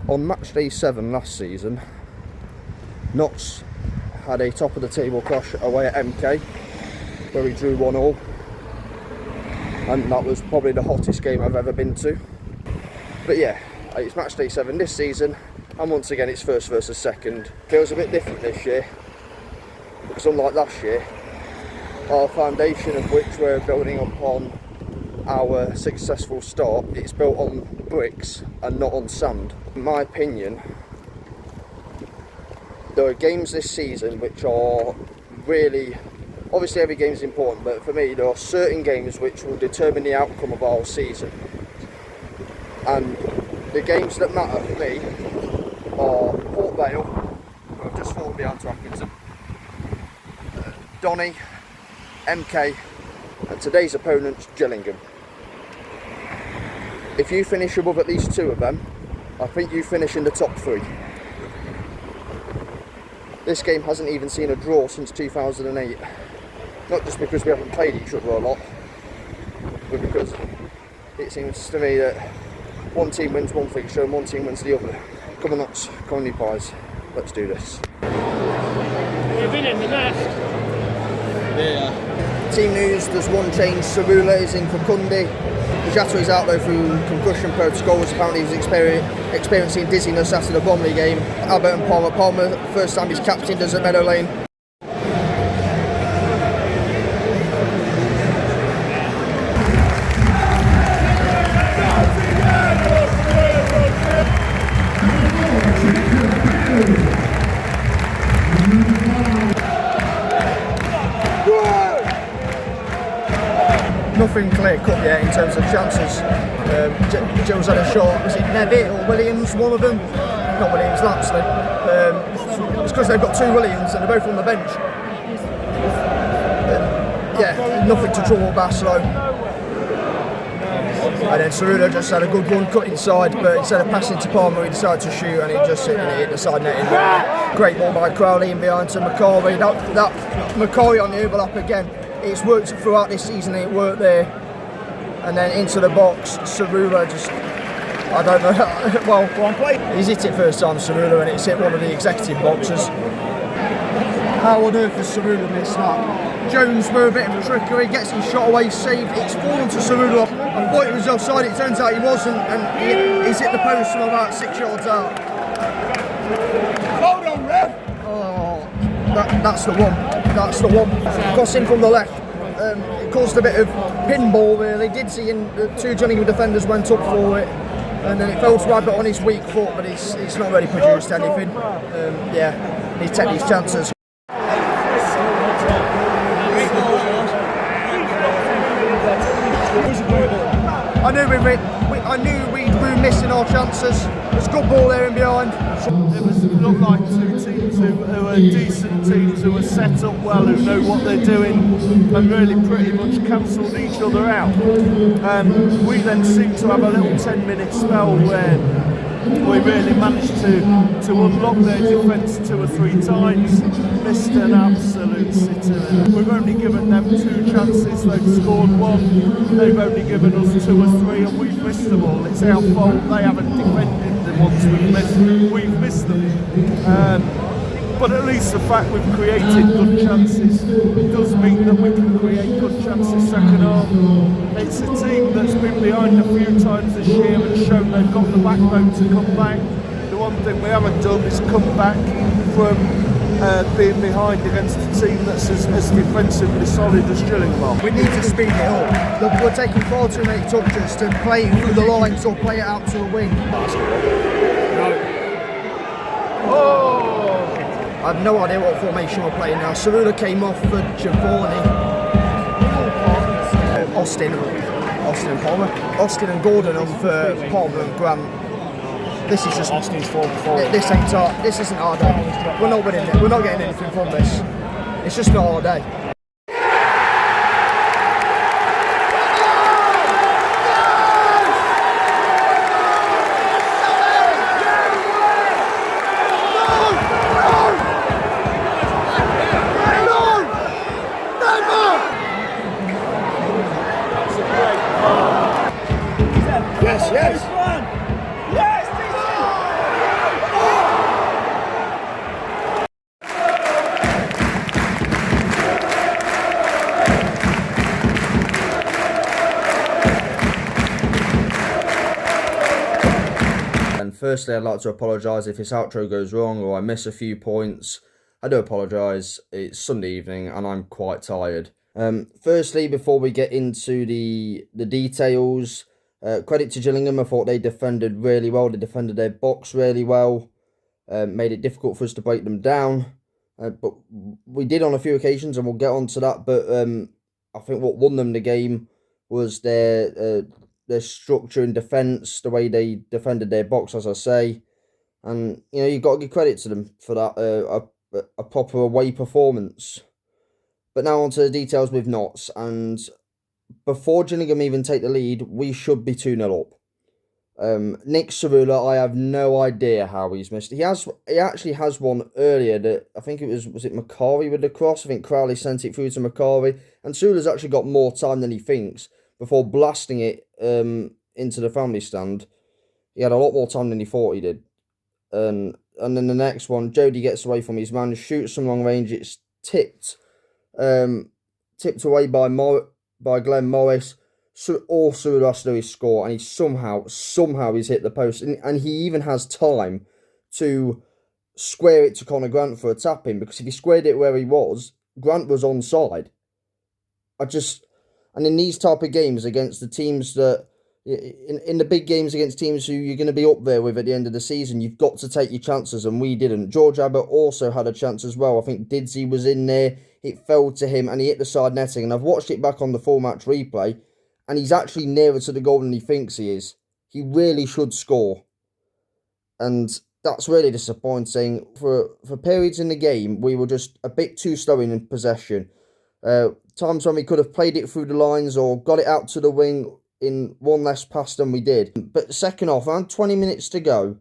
On match day 7 last season, Notts had a top of the table clash away at MK, where we drew 1-1, and that was probably the hottest game I've ever been to. But yeah, it's match day 7 this season, and once again it's first versus second. Feels a bit different this year, because unlike last year, our foundation of which we're building upon our successful start, it's built on bricks and not on sand. In my opinion, there are games this season which are really, obviously every game is important, but for me there are certain games which will determine the outcome of our season. And the games that matter for me are Port Vale, who have just fallen behind to Accrington, Donny, MK, and today's opponent, Gillingham. If you finish above at least 2 of them, I think you finish in the top 3. This game hasn't even seen a draw since 2008. Not just because we haven't played each other a lot, but because it seems to me that one team wins one fixture and one team wins the other. Come on Notts, come on you pies, let's do this. You've been in the nest. Yeah. Team news, there's one change. Cerula is in for Kundi. Jato is out though through concussion protocols. Apparently he was experiencing dizziness after the Bromley game. Abbott and Palmer. Palmer, first time he's captained us at Meadow Lane. Nothing clear cut yet in terms of chances. Joe's had a shot. Was it Nevitt or Williams? One of them. Not Williams, Lapsley. It's because they've got 2 Williams and they're both on the bench. Yeah, nothing to draw Baslow. And then Cerula just had a good one cut inside, but instead of passing to Palmer, he decided to shoot and it just hit the side netting. Great ball by Crowley in behind to McCauley. That McCauley on the overlap again. It's worked throughout this season, it worked there. And then into the box, Cerula just, I don't know, well, he's hit it first time, Cerula, and it's hit one of the executive boxes. How on earth has Cerula missed that? Jones with a bit of trickery, gets his shot away, saved, it's fallen to Cerula. I thought it was offside, it turns out he wasn't, and he's hit the post from about 6 yards out. Hold on, ref! Oh, that's the one. That's the one. Crossing from the left. It caused a bit of pinball really. Did see in the 2 Gillingham defenders went up for it, and then it fell to Abbott on his weak foot, but it's not really produced anything. Yeah, he's taking his chances. I knew we were missing our chances. There's a good ball there in behind. It looked like 2 teams who are decent teams, who are set up well, who know what they're doing, and really pretty much cancelled each other out. We then seemed to have a little 10-minute spell where we really managed to unlock their defence 2 or 3 times. Missed an absolute sitter. We've only given them 2 chances, they've scored 1. They've only given us 2 or 3 and we've missed them all. It's our fault, they haven't defended the ones we've missed them. But at least the fact we've created good chances does mean that we can create good chances second half. It's a team that's been behind a few times this year and shown they've got the backbone to come back. The one thing we haven't done is come back from being behind against a team that's as defensively solid as Gillingham. We need to speed it up. Look, we're taking far too many touches to play it through the lines or play it out to the wing. No. Oh! I have no idea what formation we're playing now. Cerula came off for Giovanni. Austin and Palmer. Austin and Gordon on for Palmer and Grant. This is just Austin's fault before. This isn't our day. We're not winning it. We're not getting anything from this. It's just not our day. Yes. Firstly, I'd like to apologise if this outro goes wrong or I miss a few points. I do apologise. It's Sunday evening and I'm quite tired. Firstly, before we get into the details, credit to Gillingham. I thought they defended really well. They defended their box really well. Made it difficult for us to break them down. But we did on a few occasions, and we'll get on to that. But I think what won them the game was their structure in defence, the way they defended their box, as I say. And, you know, you've got to give credit to them for that, a proper away performance. But now on to the details with Notts. And before Gillingham even take the lead, we should be 2-0 up. Nick Cerula, I have no idea how he's missed. He actually has one earlier that I think it was it McCarvey with the cross. I think Crowley sent it through to McCarvey, and Cerula's actually got more time than he thinks before blasting it into the family stand. He had a lot more time than he thought he did. And then the next one, Jody gets away from his man, shoots from long range. It's tipped away by Glenn Morris. So all Cerula has to do is score, and he somehow he's hit the post, and he even has time to square it to Connor Grant for a tap-in, because if he squared it where he was, Grant was onside. And in these type of games against the teams that, in the big games against teams who you're going to be up there with at the end of the season, you've got to take your chances, and we didn't. George Abbott also had a chance as well. I think Didsey was in there, it fell to him, and he hit the side netting, and I've watched it back on the full match replay, and he's actually nearer to the goal than he thinks he is. He really should score. And that's really disappointing. For periods in the game, we were just a bit too slow in possession. Times when we could have played it through the lines or got it out to the wing in one less pass than we did. But second half, around 20 minutes to go,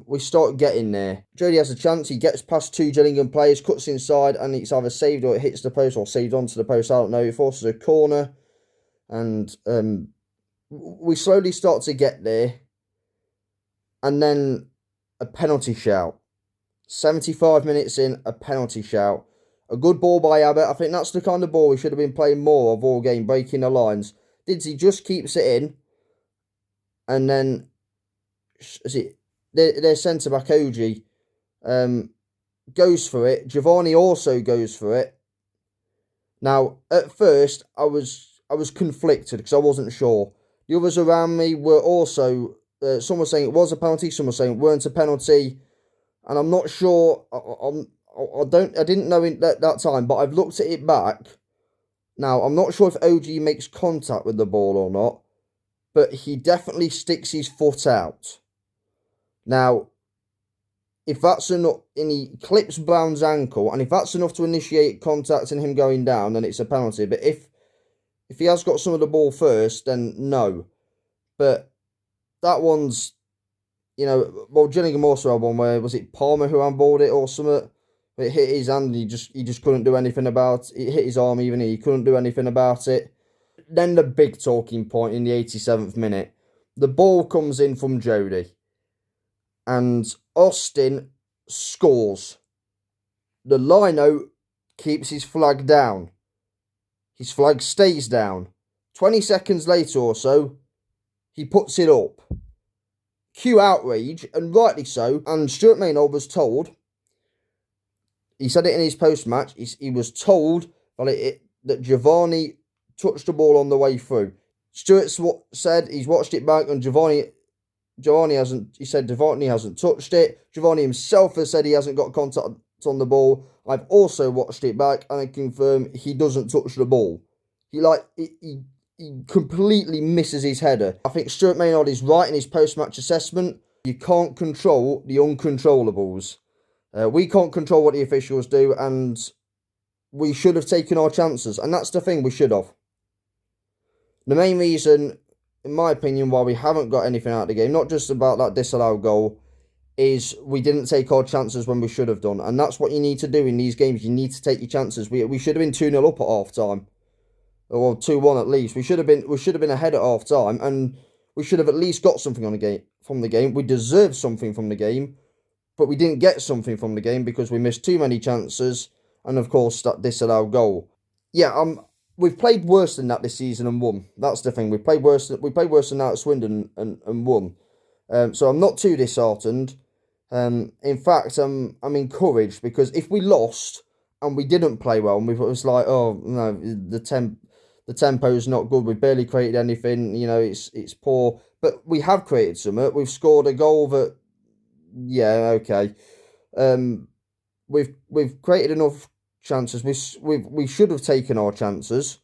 we start getting there. Jody has a chance. He gets past two Gillingham players, cuts inside, and it's either saved or it hits the post, or saved onto the post. I don't know. It forces a corner. And we slowly start to get there. And then a penalty shout. 75 minutes in, a penalty shout. A good ball by Abbott. I think that's the kind of ball we should have been playing more of all game, breaking the lines. Didsey just keeps it in. And then, their centre-back, Oji, goes for it. Giovanni also goes for it. Now, at first, I was conflicted because I wasn't sure. The others around me were also, some were saying it was a penalty, some were saying it weren't a penalty, and I'm not sure. I didn't know at that time, but I've looked at it back. Now, I'm not sure if OG makes contact with the ball or not, but he definitely sticks his foot out. Now, if that's enough, and he clips Brown's ankle, and if that's enough to initiate contact and him going down, then it's a penalty. But if he has got some of the ball first, then no. But that one's, well, Gillingham also had one where, was it Palmer who handballed it or something? It hit his hand and he just couldn't do anything about it. It hit his arm even, he couldn't do anything about it. Then the big talking point in the 87th minute. The ball comes in from Jody. And Austin scores. The line-out keeps his flag down. His flag stays down. 20 seconds later or so, he puts it up. Cue outrage, and rightly so. And Stuart Maynard was told, he said it in his post-match, he was told that Giovanni touched the ball on the way through. Stuart said he's watched it back, and Giovanni hasn't touched it. Giovanni himself has said he hasn't got contact on the ball. I've also watched it back, and I confirm he doesn't touch the ball. He completely misses his header. I think Stuart Maynard is right in his post-match assessment. You can't control the uncontrollables. We can't control what the officials do, and we should have taken our chances. And that's the thing, we should have. The main reason, in my opinion, why we haven't got anything out of the game, not just about that disallowed goal, is we didn't take our chances when we should have done. And that's what you need to do in these games. You need to take your chances. We should have been 2-0 up at half-time. Or 2-1 at least. We should have been ahead at half-time, and we should have at least got something from the game. We deserved something from the game, but we didn't get something from the game because we missed too many chances, and of course that disallowed goal. Yeah, we've played worse than that this season and won. That's the thing. We played worse than that at Swindon and won. So I'm not too disheartened. In fact, I'm encouraged, because if we lost and we didn't play well, and we was like, oh no, the tempo's not good. We barely created anything. You know, it's poor. But we have created something. We've scored a goal that, yeah, okay. We've created enough chances. We should have taken our chances.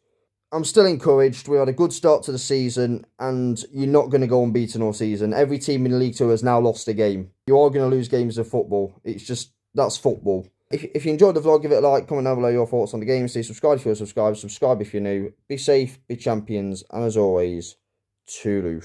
I'm still encouraged. We had a good start to the season, and you're not going to go unbeaten all season. Every team in League Two has now lost a game. You are going to lose games of football. It's just, that's football. If you enjoyed the vlog, give it a like, comment down below your thoughts on the game. Stay subscribed if you're subscribed, subscribe if you're new. Be safe, be champions, and as always, toodaloo.